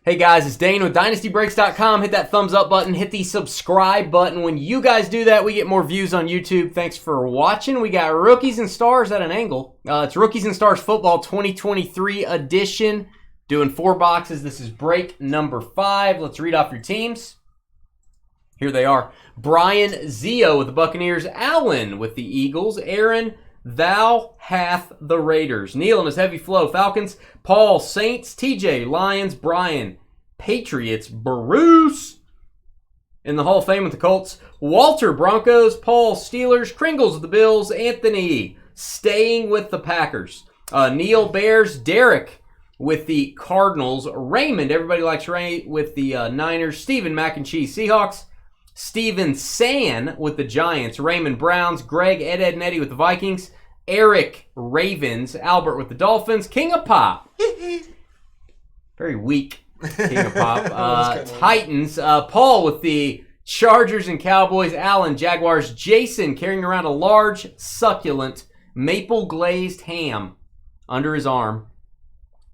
Hey guys, it's Dane with DynastyBreaks.com. Hit that thumbs up button. Hit the subscribe button. When you guys do that, we get more views on YouTube. Thanks for watching. We got Rookies and Stars at an angle. It's Rookies and Stars Football 2023 edition. Doing 4 boxes. This is break number 5. Let's read off your teams. Here they are. Brian Zio with the Buccaneers. Allen with the Eagles. Aaron, thou hath the Raiders. Neil and his Heavy Flow Falcons. Paul, Saints. TJ, Lions. Brian, Patriots. Bruce in the Hall of Fame with the Colts. Walter, Broncos. Paul, Steelers. Kringles with the Bills. Anthony, staying with the Packers. Neil, Bears. Derek with the Cardinals. Raymond, everybody likes Ray, with the Niners. Steven, Mac and Cheese, Seahawks. Steven San with the Giants. Raymond, Browns. Greg, Ed, and Eddie with the Vikings. Eric, Ravens. Albert with the Dolphins. King of Pop. Very weak King of Pop. Titans. Paul with the Chargers and Cowboys. Allen, Jaguars. Jason carrying around a large, succulent, maple glazed ham under his arm.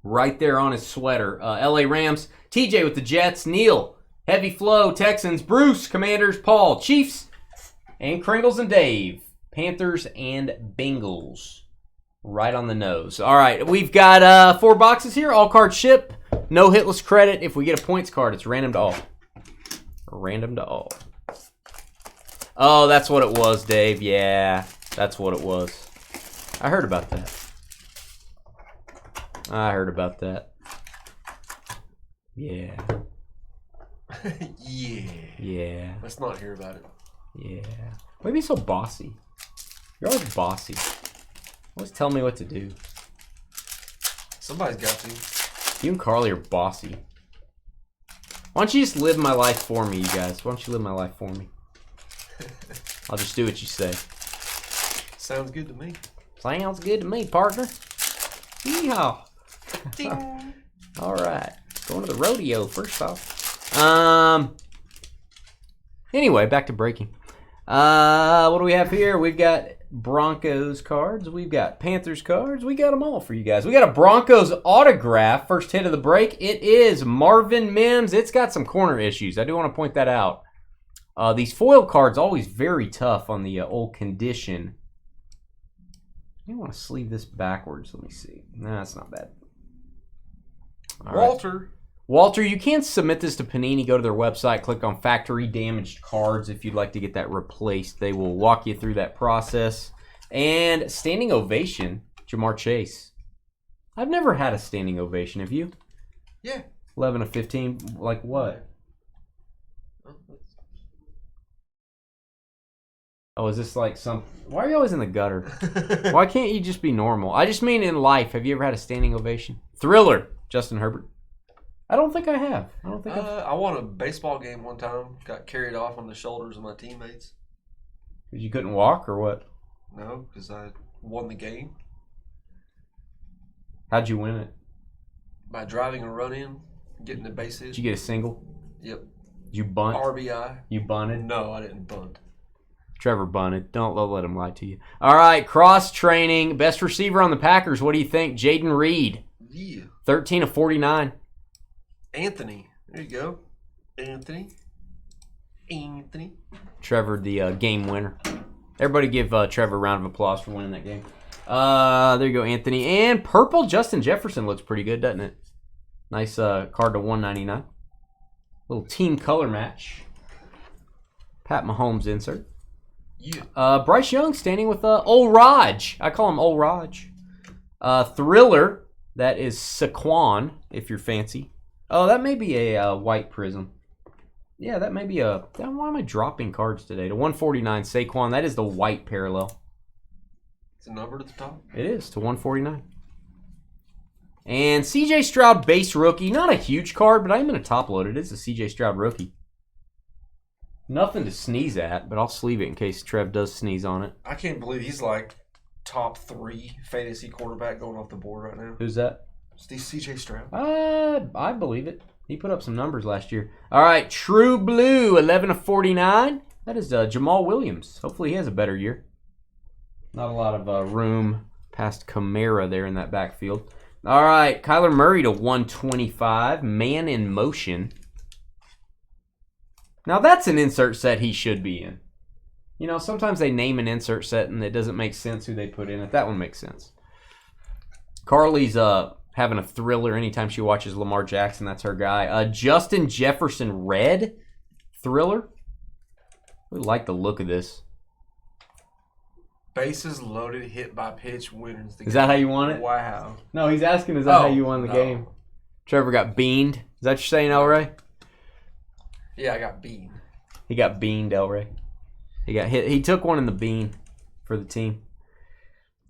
Right there on his sweater. LA Rams. TJ with the Jets. Neil, Heavy Flow, Texans. Bruce, Commanders. Paul, Chiefs. And Kringles and Dave, Panthers and Bengals. Right on the nose. All right, we've got 4 boxes here. All cards ship. No hitless credit. If we get a points card, it's random to all. Random to all. Oh, that's what it was, Dave. Yeah, that's what it was. I heard about that. Yeah. Yeah. Let's not hear about it. Yeah. Why be so bossy? You're always bossy. Always tell me what to do. Somebody's got to. You and Carly are bossy. Why don't you just live my life for me, you guys? Why don't you live my life for me? I'll just do what you say. Sounds good to me. Sounds good to me, partner. Yeehaw. Ding. All right. Going to the rodeo first off. Anyway, back to breaking. What do we have here? We've got Broncos cards. We've got Panthers cards. We got them all for you guys. We got a Broncos autograph. First hit of the break. It is Marvin Mims. It's got some corner issues. I do want to point that out. These foil cards always very tough on the old condition. I want to sleeve this backwards. Let me see. Nah, that's not bad. All Walter. Right. Walter, you can submit this to Panini. Go to their website, click on Factory Damaged Cards if you'd like to get that replaced. They will walk you through that process. And standing ovation, Jamar Chase. I've never had a standing ovation. Have you? Yeah. 11 of 15. Like what? Oh, is this like some... Why are you always in the gutter? Why can't you just be normal? I just mean in life. Have you ever had a standing ovation? Thriller, Justin Herbert. I don't think I have. I won a baseball game one time. Got carried off on the shoulders of my teammates. Because you couldn't walk or what? No, because I won the game. How'd you win it? By driving a run-in, getting the base hit. Did you get a single? Yep. Did you bunt? RBI. You bunted? No, I didn't bunt. Trevor bunted. Don't let him lie to you. All right, cross-training. Best receiver on the Packers. What do you think? Jaden Reed. Yeah. 13 of 49. Anthony. There you go. Anthony. Trevor, the game winner. Everybody give Trevor a round of applause for winning that game. There you go, Anthony. And purple Justin Jefferson looks pretty good, doesn't it? Nice card to 199. Little team color match. Pat Mahomes insert. Yeah. Bryce Young standing with Old Raj. I call him Old Raj. Thriller. That is Saquon, if you're fancy. Oh, that may be a white prism. Yeah, that may be a... Why am I dropping cards today? To 149, Saquon. That is the white parallel. It's a number at the top? It is, to 149. And CJ Stroud base rookie. Not a huge card, but I'm going to top load it. It's a CJ Stroud rookie. Nothing to sneeze at, but I'll sleeve it in case Trev does sneeze on it. I can't believe he's like top 3 fantasy quarterback going off the board right now. Who's that? It's CJ Stroud. I believe it. He put up some numbers last year. All right, True Blue, 11 of 49. That is Jamal Williams. Hopefully he has a better year. Not a lot of room past Kamara there in that backfield. All right, Kyler Murray to 125. Man in Motion. Now that's an insert set he should be in. You know, sometimes they name an insert set and it doesn't make sense who they put in it. That one makes sense. Carly's having a thriller anytime she watches Lamar Jackson. That's her guy. Justin Jefferson Red Thriller. We like the look of this. Bases loaded, hit by pitch, winners. Is that how you want it? Wow. No, he's asking, is that how you won the game? Trevor got beaned. Is that what you're saying, El Ray? Yeah, I got beaned. He got beaned, El Ray. He got hit. He took one in the bean for the team.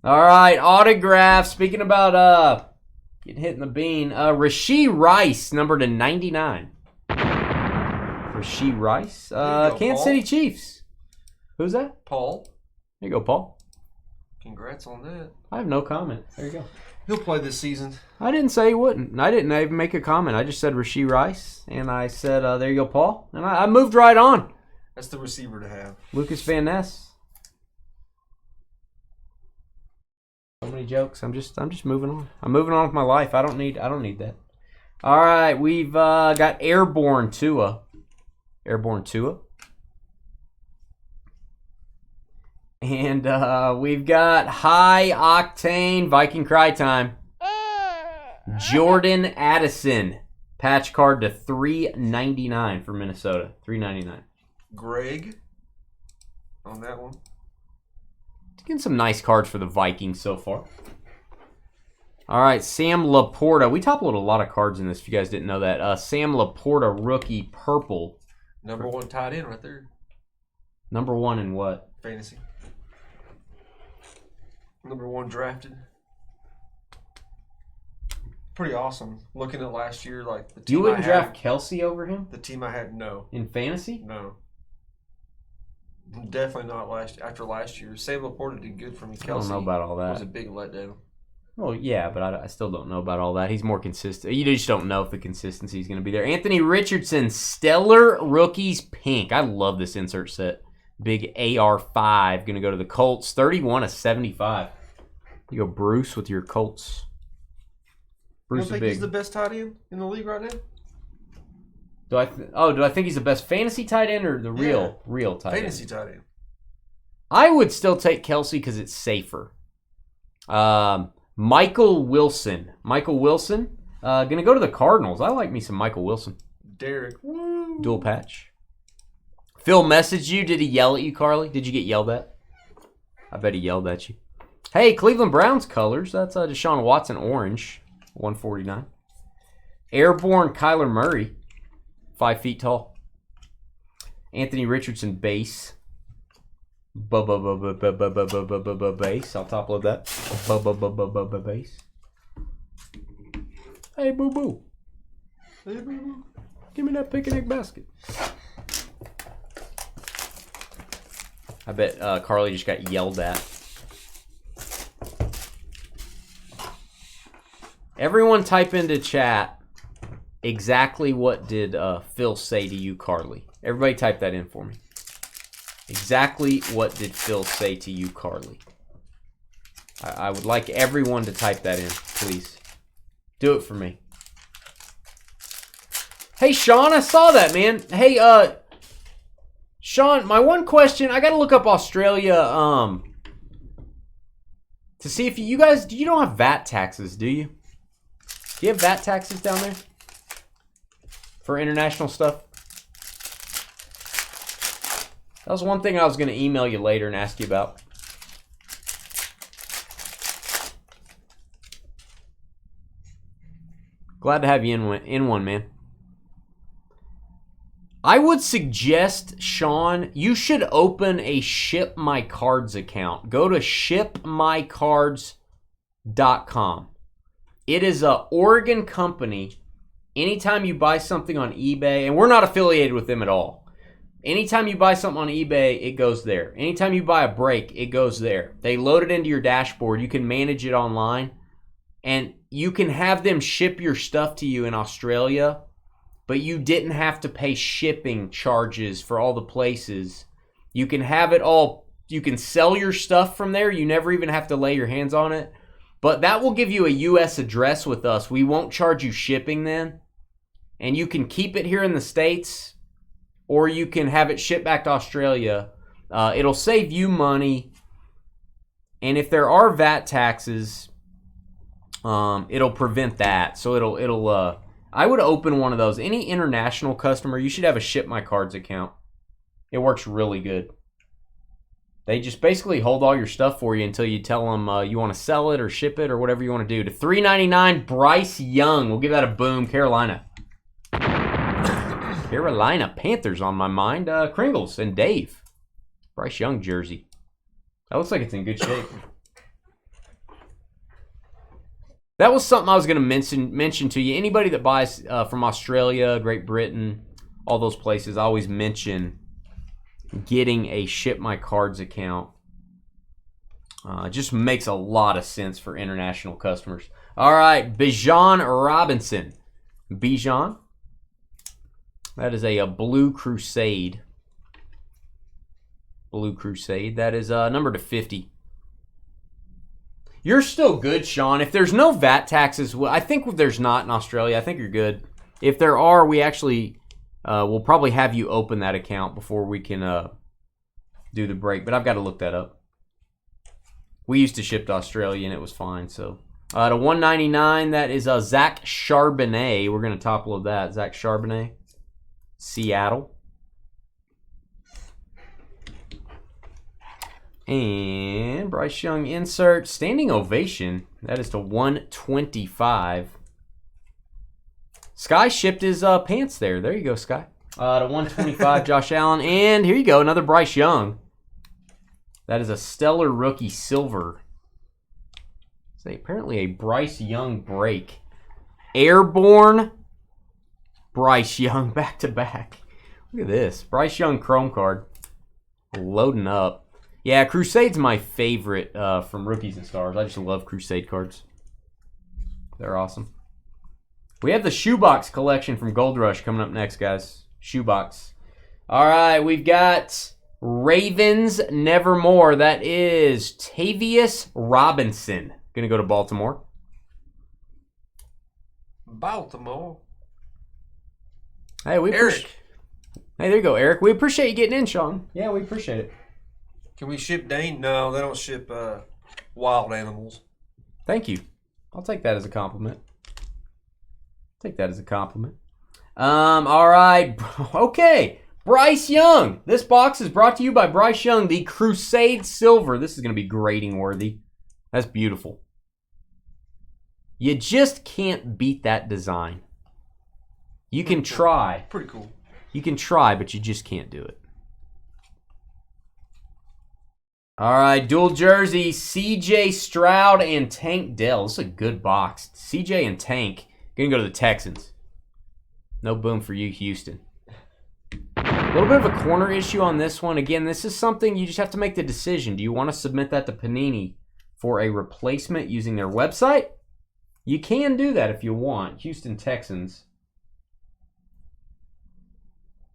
All right, autograph. Speaking about getting hit in the bean, Rashee Rice, number to 99. Rashee Rice, Kansas City Chiefs. Who's that? Paul. There you go, Paul. Congrats on that. I have no comment. There you go. He'll play this season. I didn't say he wouldn't. I didn't even make a comment. I just said Rashee Rice, and I said, there you go, Paul. And I moved right on. That's the receiver to have. Lucas Van Ness. So many jokes. I'm just moving on. I'm moving on with my life. I don't need that. All right, we've got Airborne Tua. Airborne Tua. And we've got High Octane Viking Cry Time. Jordan Addison. Patch card to $3.99 for Minnesota. $3.99. Greg on that one. Getting some nice cards for the Vikings so far. All right, Sam Laporta. We top loaded a lot of cards in this, if you guys didn't know that. Sam Laporta, rookie, purple. Number one tight end right there. Number one in what? Fantasy. Number one drafted. Pretty awesome. Looking at last year, like the team You wouldn't I draft had, Kelsey over him? The team I had, no. In fantasy? No. Definitely not after last year. Sam Laporta did good for me. Kelsey I don't know about all that. was a big letdown. Well, yeah, but I still don't know about all that. He's more consistent. You just don't know if the consistency is going to be there. Anthony Richardson, Stellar Rookies Pink. I love this insert set. Big AR5. Going to go to the Colts. 31/75. You go Bruce with your Colts. Bruce You don't think he's the best tight end in the league right now? Do I think he's the best fantasy tight end or the real tight end? Fantasy tight end. I would still take Kelsey because it's safer. Michael Wilson. Going to go to the Cardinals. I like me some Michael Wilson. Derek. Woo. Dual patch. Phil messaged you. Did he yell at you, Carly? Did you get yelled at? I bet he yelled at you. Hey, Cleveland Browns colors. That's Deshaun Watson orange. 149. Airborne Kyler Murray. 5 feet tall. Anthony Richardson base. Base. I'll top load that. Base. Hey, boo boo. Hey, boo-boo. Give me that picnic basket. I bet Carly just got yelled at. Everyone type into chat exactly what did Phil say to you, Carly. Everybody type that in for me. Exactly what did Phil say to you, Carly? I would like everyone to type that in, please. Do it for me. Hey, Sean, I saw that, man. Hey, Sean, my one question, I got to look up Australia to see if you guys, you don't have VAT taxes, do you? Do you have VAT taxes down there for international stuff? That was one thing I was going to email you later and ask you about. Glad to have you in one, man. I would suggest, Sean, you should open a Ship My Cards account. Go to shipmycards.com. It is an Oregon company. Anytime you buy something on eBay, and we're not affiliated with them at all. Anytime you buy something on eBay, it goes there. Anytime you buy a break, it goes there. They load it into your dashboard. You can manage it online. And you can have them ship your stuff to you in Australia, but you didn't have to pay shipping charges for all the places. You can have it all. You can sell your stuff from there. You never even have to lay your hands on it. But that will give you a U.S. address with us. We won't charge you shipping then. And you can keep it here in the States, or you can have it shipped back to Australia. It'll save you money. And if there are VAT taxes, it'll prevent that. So it'll I would open one of those. Any international customer, you should have a Ship My Cards account. It works really good. They just basically hold all your stuff for you until you tell them you want to sell it or ship it or whatever you want to do. To $3.99, Bryce Young. We'll give that a boom. Carolina. Carolina Panthers on my mind. Kringles and Dave. Bryce Young jersey. That looks like it's in good shape. That was something I was going to mention to you. Anybody that buys from Australia, Great Britain, all those places, I always mention getting a Ship My Cards account. It just makes a lot of sense for international customers. All right, Bijan Robinson. Bijan. That is a Blue Crusade. Blue Crusade. That is number to 50. You're still good, Sean. If there's no VAT taxes, well, I think there's not in Australia. I think you're good. If there are, we actually we'll probably have you open that account before we can do the break. But I've got to look that up. We used to ship to Australia and it was fine. So to $1.99, that is Zach Charbonnet. We're going to top load that. Zach Charbonnet, Seattle. And Bryce Young insert, standing ovation. That is to $125. Sky shipped his pants there. There you go, Sky. To $125, Josh Allen. And here you go, another Bryce Young. That is a stellar rookie silver. It's apparently a Bryce Young break. Airborne Bryce Young back to back. Look at this. Bryce Young chrome card. Loading up. Yeah, Crusade's my favorite from Rookies and Stars. I just love Crusade cards. They're awesome. We have the Shoebox collection from Gold Rush coming up next, guys. Shoebox. All right, we've got Ravens Nevermore. That is Tavius Robinson. Going to go to Baltimore. Baltimore. Hey, Eric. Hey, there you go, Eric. We appreciate you getting in, Sean. Yeah, we appreciate it. Can we ship Dane? No, they don't ship wild animals. Thank you. I'll take that as a compliment. Take that as a compliment. All right. Okay. Bryce Young. This box is brought to you by Bryce Young, the Crusade Silver. This is going to be grading worthy. That's beautiful. You just can't beat that design. You can try. Pretty cool. You can try, but you just can't do it. All right, dual jersey, CJ Stroud and Tank Dell. This is a good box. CJ and Tank going to go to the Texans. No boom for you, Houston. A little bit of a corner issue on this one. Again, this is something you just have to make the decision. Do you want to submit that to Panini for a replacement using their website? You can do that if you want. Houston Texans.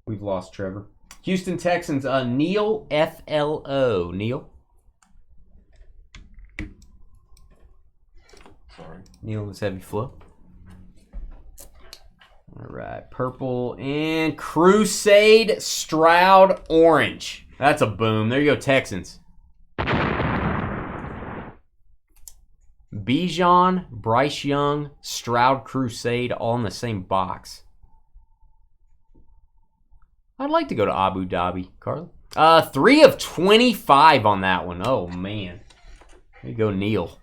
We've lost Trevor. Houston Texans, Neil FLO. Neil? Sorry. Neil is heavy flow. All right, purple and Crusade Stroud orange. That's a boom. There you go, Texans. Bijan, Bryce Young, Stroud Crusade, all in the same box. I'd like to go to Abu Dhabi, Carly. 3 of 25 on that one. Oh, man. There you go, Neil.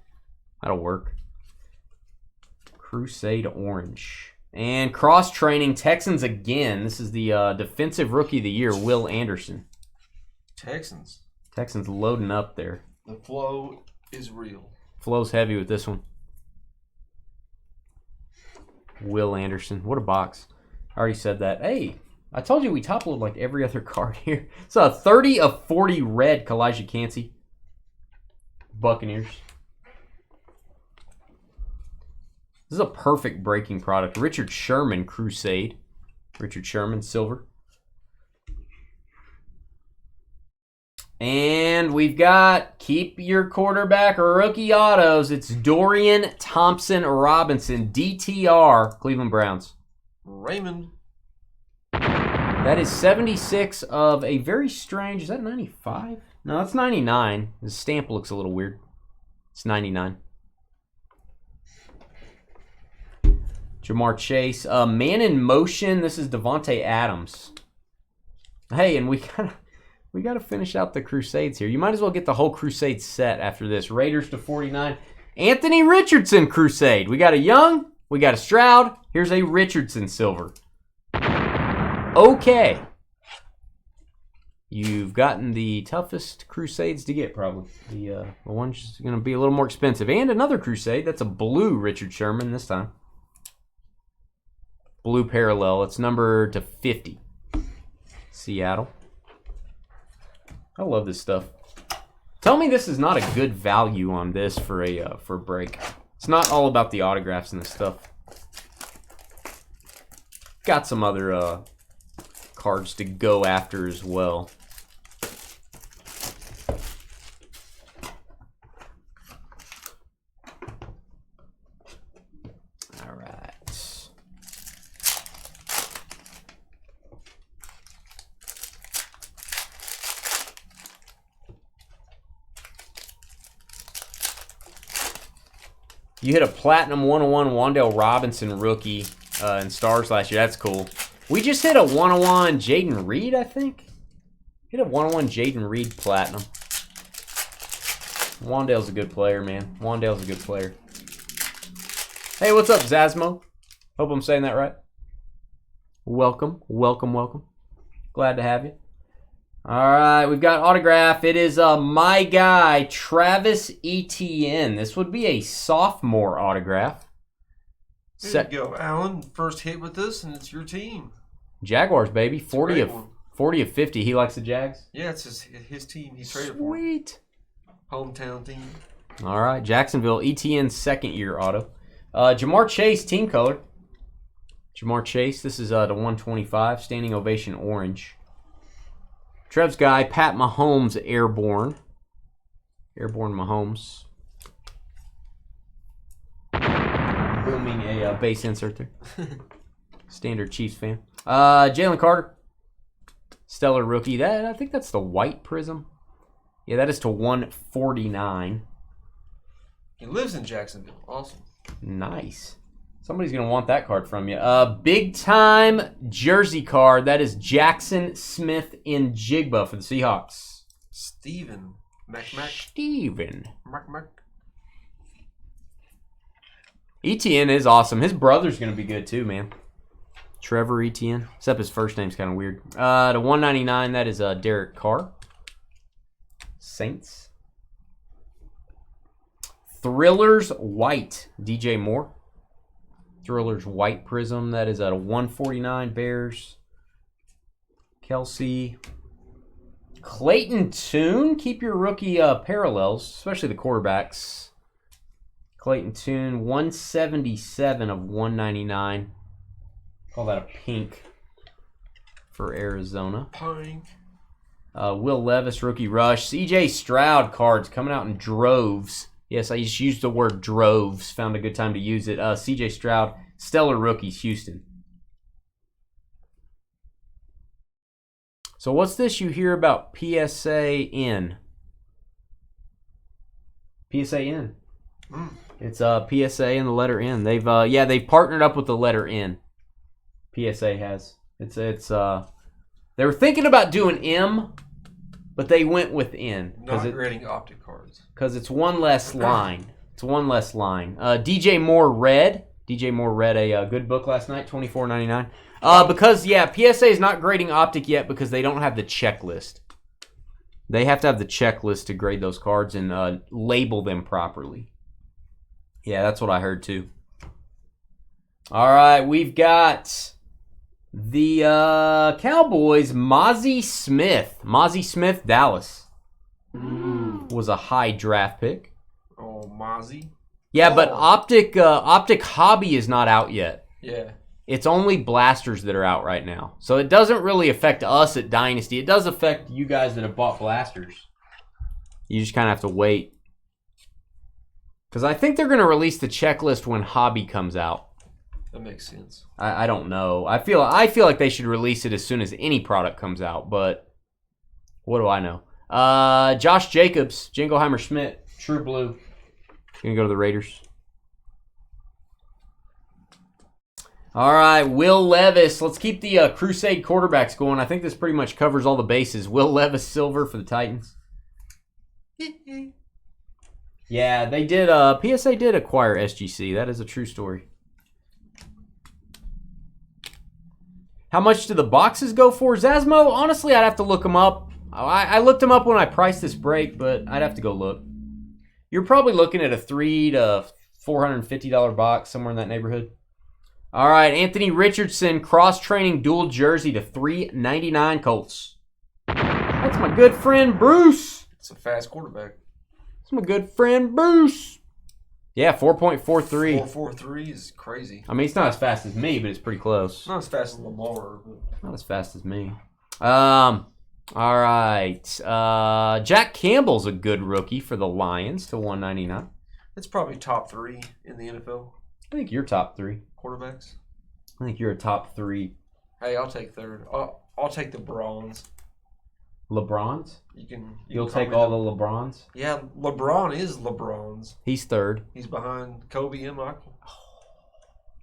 That'll work. Crusade orange. And cross-training Texans again. This is the Defensive Rookie of the Year, Will Anderson. Texans. Texans loading up there. The flow is real. Flow's heavy with this one. Will Anderson. What a box. I already said that. Hey, I told you we top-load like every other card here. So a 30 of 40 red Kalijah Cansey. Buccaneers. This is a perfect breaking product. Richard Sherman Crusade. Richard Sherman silver. And we've got keep your quarterback rookie autos. It's Dorian Thompson-Robinson, DTR, Cleveland Browns. Raymond. That is 76 of a very strange, is that 95? No, that's 99. The stamp looks a little weird. It's 99. Jamar Chase. Man in Motion. This is Devontae Adams. Hey, and we gotta finish out the Crusades here. You might as well get the whole Crusade set after this. Raiders to 49. Anthony Richardson Crusade. We got a Young. We got a Stroud. Here's a Richardson silver. Okay. You've gotten the toughest Crusades to get, probably. The one's going to be a little more expensive. And another Crusade. That's a blue Richard Sherman this time. Blue parallel. It's numbered to 50. Seattle. I love this stuff. Tell me this is not a good value on this for a break. It's not all about the autographs and this stuff. Got some other cards to go after as well. All right. You hit a Platinum 101 Wan'Dale Robinson rookie in Stars last year. That's cool. We just hit a 101 Jaden Reed, I think. Hit a 101 Jaden Reed Platinum. Wandale's a good player, man. Wandale's a good player. Hey, what's up, Zasmo? Hope I'm saying that right. Welcome, welcome, welcome. Glad to have you. All right, we've got autograph. It is my guy, Travis Etienne. This would be a sophomore autograph. There you go, Alan. First hit with this, and it's your team. Jaguars, baby. 40 of 50. He likes the Jags? Yeah, it's his team. He traded for him. Sweet. Hometown team. All right, Jacksonville. ETN second year auto. Jamar Chase, team color. Jamar Chase. This is the 125. Standing ovation orange. Trev's guy, Pat Mahomes, airborne. Airborne Mahomes. Booming a base insert there. Standard Chiefs fan. Jalen Carter. Stellar rookie. I think that's the white prism. Yeah, that is to 149. He lives in Jacksonville. Awesome. Nice. Somebody's going to want that card from you. Big time jersey card. That is Jackson Smith in Jigba for the Seahawks. Steven. Steven. Mac. Etienne is awesome. His brother's going to be good too, man. Trevor Etienne. Except his first name's kind of weird. To 199, that is Derek Carr. Saints. Thrillers White. DJ Moore. Thrillers White Prism. That is at a 149. Bears. Kelsey. Clayton Tune. Keep your rookie parallels, especially the quarterbacks. Clayton Tune. 177 of 199. Call that a pink for Arizona. Pink. Will Levis, rookie rush. CJ Stroud cards coming out in droves. Yes, I just used the word droves. Found a good time to use it. CJ Stroud, stellar rookies, Houston. So what's this you hear about PSA in? PSA in. It's PSA and the letter N. They've partnered up with the letter N. PSA has. It's they were thinking about doing M, but they went with N. Not grading optic cards. Because it's one less line. It's one less line. DJ Moore Red. DJ Moore read a good book last night, $24.99. Because, PSA is not grading optic yet because they don't have the checklist. They have to have the checklist to grade those cards and label them properly. Yeah, that's what I heard too. All right, we've got the Cowboys, Mozzie Smith. Mozzie Smith, Dallas. Was a high draft pick. Oh, Mozzie. Yeah, but Optic Hobby is not out yet. Yeah. It's only blasters that are out right now. So it doesn't really affect us at Dynasty. It does affect you guys that have bought blasters. You just kind of have to wait. Because I think they're going to release the checklist when Hobby comes out. That makes sense. I don't know. I feel like they should release it as soon as any product comes out, but what do I know? Josh Jacobs, Jingleheimer Schmidt, True Blue. Gonna go to the Raiders. All right, Will Levis. Let's keep the Crusade quarterbacks going. I think this pretty much covers all the bases. Will Levis, silver for the Titans. Yeah, they did. PSA did acquire SGC. That is a true story. How much do the boxes go for? Zasmo? Honestly, I'd have to look them up. I looked them up when I priced this break, but I'd have to go look. You're probably looking at a $300 to $450 box, somewhere in that neighborhood. All right, Anthony Richardson, cross-training dual jersey to $399 Colts. That's my good friend Bruce. It's a fast quarterback. That's my good friend Bruce. Yeah, 4.43. 4.43 is crazy. I mean, it's not as fast as me, but it's pretty close. Not as fast as Lamar, but Not as fast as me. All right. Jack Campbell's a good rookie for the Lions to $199. it's probably top 3 in the NFL I think you're top 3. quarterbacks. I think you're a top 3. Hey, I'll take third. I'll take the bronze. LeBrons? You'll take all the LeBrons? Yeah, LeBron is LeBron's. He's third. He's behind Kobe and Michael.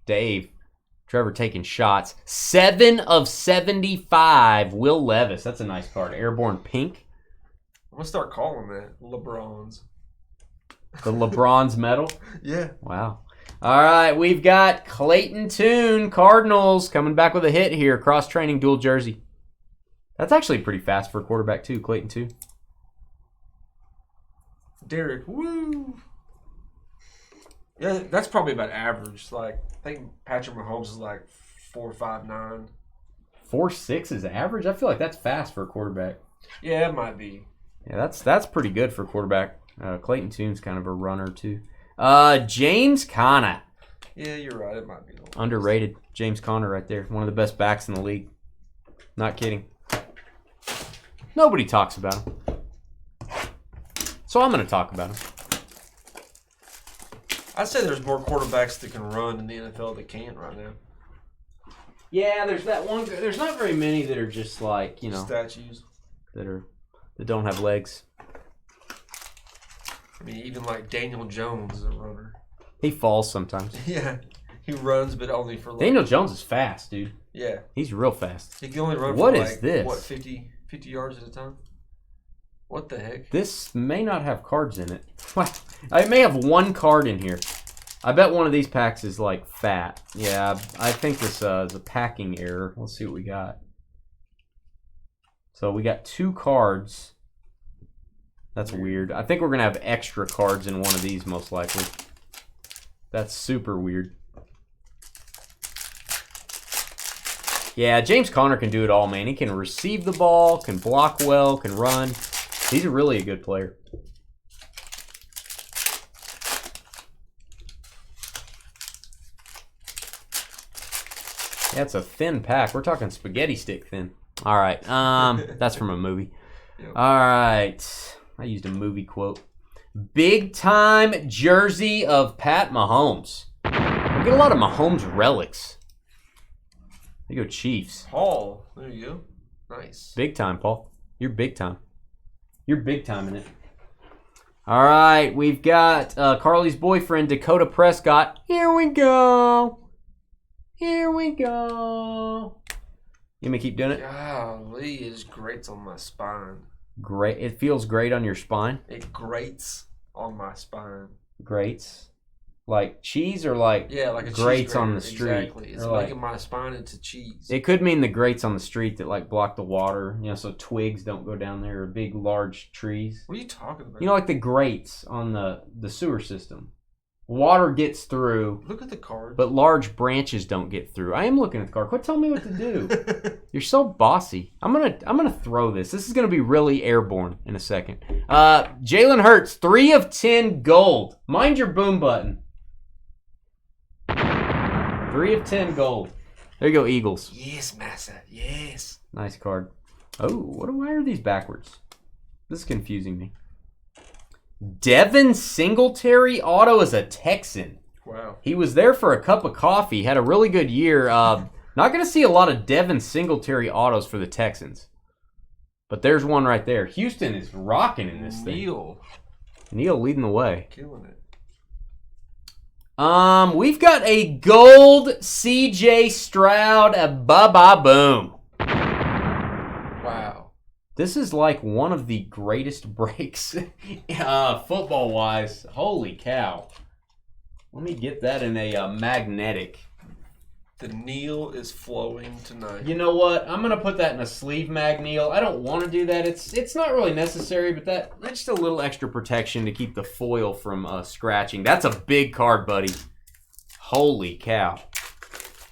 Dave. Trevor taking shots. 7 of 75. Will Levis. That's a nice card. Airborne pink. I'm gonna start calling that LeBron's. The LeBron's medal. Yeah. Wow. All right, we've got Clayton Tune, Cardinals, coming back with a hit here. Cross-training dual jersey. That's actually pretty fast for a quarterback, too, Clayton Tune. Derek, woo. Yeah, that's probably about average. Like, I think Patrick Mahomes is like 4.59. 4.6 is average? I feel like that's fast for a quarterback. Yeah, it might be. Yeah, that's pretty good for a quarterback. Clayton Tune's kind of a runner, too. James Conner. Yeah, you're right. It might be. Underrated. James Conner right there. One of the best backs in the league. Not kidding. Nobody talks about him. So I'm going to talk about him. I'd say there's more quarterbacks that can run in the NFL that can't right now. Yeah, there's that one. There's not very many that are just like, Statues. that don't have legs. I mean, even like Daniel Jones is a runner. He falls sometimes. Yeah. He runs, but only for like... Daniel Jones is fast, dude. Yeah. He's real fast. He can only run What for is like, this? 50 yards at a time? What the heck? This may not have cards in it. I may have one card in here. I bet one of these packs is like fat. Yeah, I think this is a packing error. Let's see what we got. So we got 2 cards. That's weird. I think we're going to have extra cards in one of these most likely. That's super weird. Yeah, James Conner can do it all, man. He can receive the ball, can block well, can run. He's really a good player. Yeah, it's a thin pack. We're talking spaghetti stick thin. All right. That's from a movie. Yep. All right. I used a movie quote. Big time jersey of Pat Mahomes. We get a lot of Mahomes relics. There you go, Chiefs. Paul. There you go. Nice. Big time, Paul. You're big time. You're big time in it. All right. We've got Carly's boyfriend, Dakota Prescott. Here we go. Here we go. You may keep doing it. Golly, it just grates on my spine. Great. It feels great on your spine. It grates on my spine. Grates, like cheese, or like like a grates cheese on grater. the street. Exactly, it's Or like- making my spine into cheese. It could mean the grates on the street that like block the water, so twigs don't go down there, or big large trees. What are you talking about? Like the grates on the sewer system. Water gets through, Look at the card. but large branches don't get through. I am looking at the card. Quit telling me what to do. You're so bossy. I'm gonna throw this. This is gonna be really airborne in a second. Jalen Hurts, 3 of 10 gold. Mind your boom button. 3 of 10 gold. There you go, Eagles. Yes, Massa. Yes. Nice card. Oh, why are these backwards? This is confusing me. Devin Singletary auto as a Texan. Wow. He was there for a cup of coffee. Had a really good year. Not going to see a lot of Devin Singletary autos for the Texans. But there's one right there. Houston is rocking in this thing. Neil leading the way. Killing it. We've got a gold CJ Stroud boom. Wow. This is like one of the greatest breaks football-wise. Holy cow. Let me get that in a magnetic. The Neil is flowing tonight. You know what? I'm going to put that in a sleeve mag, Neil. I don't want to do that. It's not really necessary, but that's just a little extra protection to keep the foil from scratching. That's a big card, buddy. Holy cow.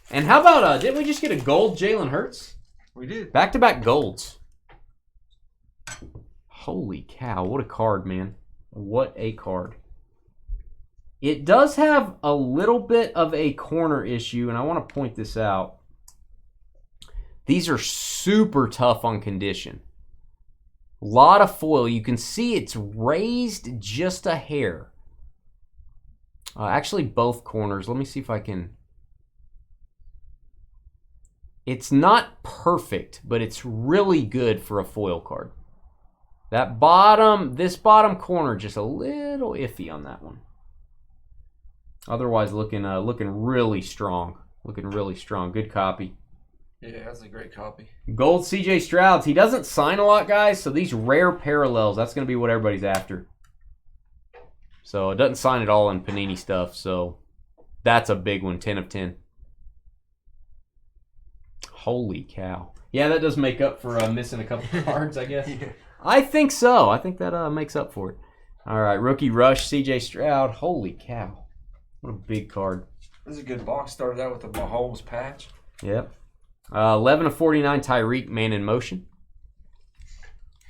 And how about, didn't we just get a gold Jalen Hurts? We did. Back-to-back golds. Holy cow. What a card, man. What a card. It does have a little bit of a corner issue, and I want to point this out. These are super tough on condition. A lot of foil. You can see it's raised just a hair. Actually, both corners. Let me see if I can... It's not perfect, but it's really good for a foil card. This bottom corner, just a little iffy on that one. Otherwise, looking really strong. Looking really strong. Good copy. Yeah, that's a great copy. Gold CJ Strouds. He doesn't sign a lot, guys, so these rare parallels, that's going to be what everybody's after. So it doesn't sign at all in Panini stuff, so that's a big one. 10 of 10. Holy cow. Yeah, that does make up for missing a couple cards, I guess. Yeah. I think so. I think that makes up for it. All right, Rookie Rush, CJ Stroud. Holy cow. What a big card. This is a good box. Started out with the Mahomes patch. Yep. 11 of 49, Tyreek, Man in Motion.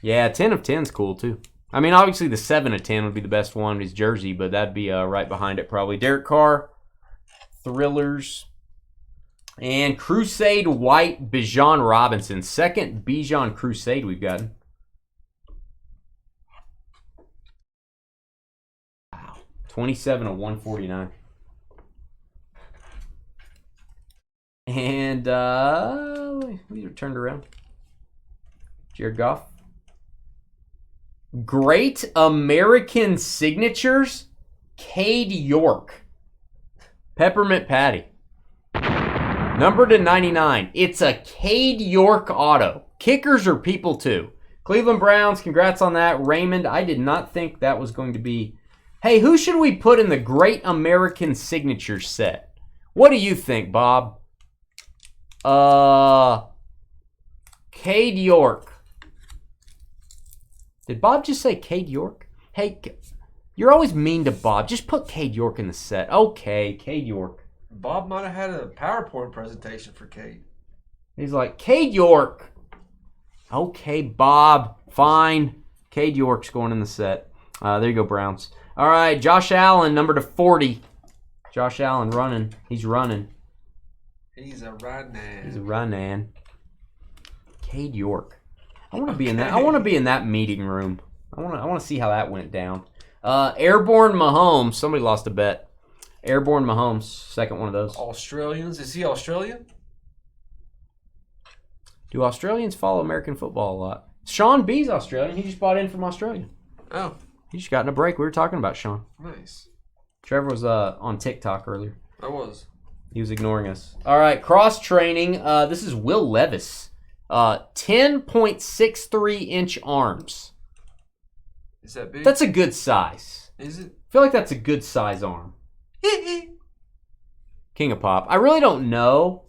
Yeah, 10 of 10 is cool, too. I mean, obviously the 7 of 10 would be the best one, his jersey, but that'd be right behind it probably. Derek Carr, Thrillers, and Crusade White, Bijan Robinson. Second Bijan Crusade we've gotten. Wow. 27 of 149. And these are turned around. Jared Goff. Great American Signatures. Cade York. Peppermint Patty. Number to 99. It's a Cade York auto. Kickers are people too. Cleveland Browns, congrats on that. Raymond, I did not think that was going to be... Hey, who should we put in the Great American Signatures set? What do you think, Bob? Cade York. Did Bob just say Cade York? Hey, you're always mean to Bob. Just put Cade York in the set. Okay, Cade York. Bob might have had a PowerPoint presentation for Cade. He's like, Cade York. Okay, Bob. Fine. Cade York's going in the set. There you go, Browns. All right, Josh Allen, number to 40. Josh Allen running. He's running. He's a running. He's a running. Cade York. I want to be in that. I want to be in that meeting room. I want to see how that went down. Airborne Mahomes. Somebody lost a bet. Airborne Mahomes. Second one of those. Australians. Is he Australian? Do Australians follow American football a lot? Sean B's Australian. He just bought in from Australia. Oh. He just got in a break. We were talking about Sean. Nice. Trevor was on TikTok earlier. I was. He was ignoring us. All right, cross training. This is Will Levis. 10.63-inch arms. Is that big? That's a good size. Is it? I feel like that's a good size arm. King of Pop. I really don't know.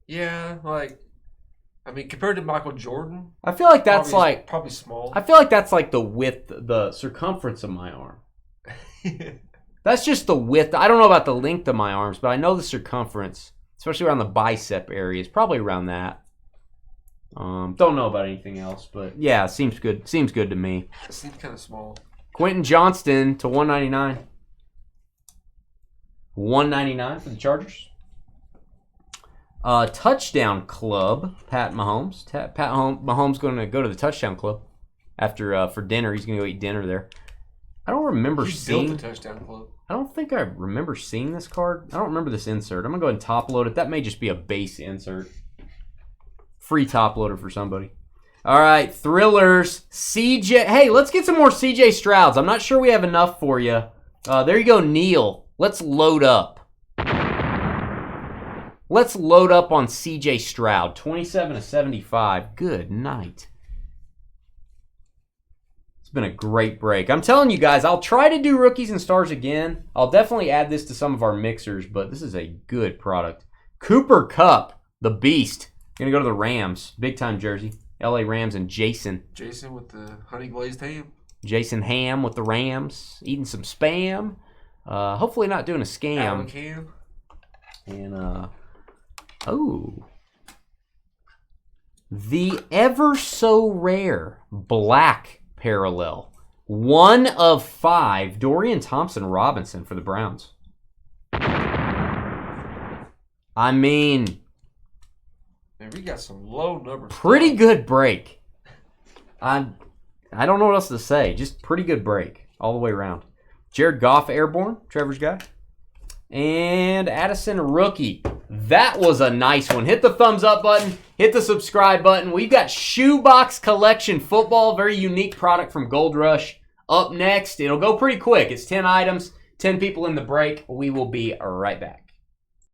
Yeah, I mean, compared to Michael Jordan, I feel like that's probably small. I feel like that's like the width, the circumference of my arm. That's just the width. I don't know about the length of my arms, but I know the circumference, especially around the bicep area, is probably around that. Don't know about anything else, but yeah, seems good. Seems good to me. It seems kind of small. Quentin Johnston to 199. 199 for the Chargers. Touchdown Club, Pat Mahomes. Mahomes going to go to the Touchdown Club after for dinner. He's going to go eat dinner there. I don't remember He seeing. built the touchdown club. I don't think I remember seeing this card. I don't remember this insert. I'm gonna go ahead and top load it. That may just be a base insert. Free top loader for somebody. All right, Thrillers. CJ. Hey, let's get some more CJ Strouds. I'm not sure we have enough for you. There you go, Neil. Let's load up. Let's load up on CJ Stroud. 27/75. Good night. It's been a great break. I'm telling you guys, I'll try to do Rookies and Stars again. I'll definitely add this to some of our mixers, but this is a good product. Cooper Kupp, the beast. Gonna go to the Rams. Big time jersey. LA Rams and Jason. Jason with the honey glazed ham. Jason Ham with the Rams. Eating some Spam. Hopefully not doing a scam. Alan Cam. And, the ever so rare black parallel. 1 of 5. Dorian Thompson-Robinson for the Browns. I mean, Man, we got some low numbers. pretty good break. I don't know what else to say. Just pretty good break all the way around. Jared Goff airborne, Trevor's guy. And Addison rookie. That was a nice one. Hit the thumbs up button. Hit the subscribe button. We've got Shoebox Collection Football. Very unique product from Gold Rush. Up next, it'll go pretty quick. It's 10 items, 10 people in the break. We will be right back.